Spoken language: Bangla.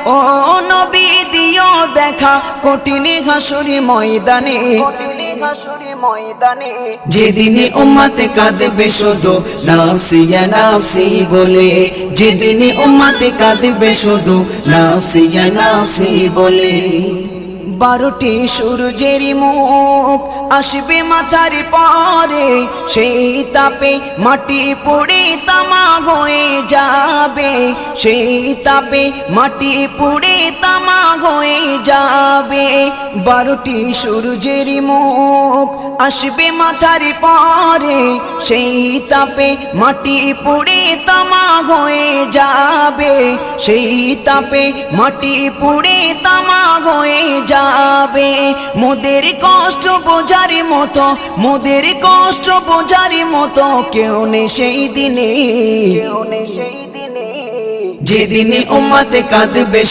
ও নবী দিও দেখা কঠিন হাসুরি ময়দানে, যেদিন উম্মত কাঁদবে শুধু নাফসি ইয়া নাফসি বলে, যেদিন উম্মত কাঁদবে শুধু নাফসি ইয়া নাফসি বলে। 12টি সূর্যের মুখ আসবে মাথার পরে, সেই তাপে মাটি পুড়ে তামা হয়ে যাবে, সেই তাপে মাটি পুড়ে তামা হয়ে যাবে। 12টি সূর্যের মুখ আসবে মাথার পরে, সেই তাপে মাটি পুড়ে তামা হয়ে যাবে, সেই তাপে মাটি পুড়ে তামা হয়ে যাবে। মোদের কষ্ট বোঝার মতো, মোদের কষ্ট বোঝার মতো কেউ নেই সেই দিনে, যেদিনে উম্মত কাঁদবে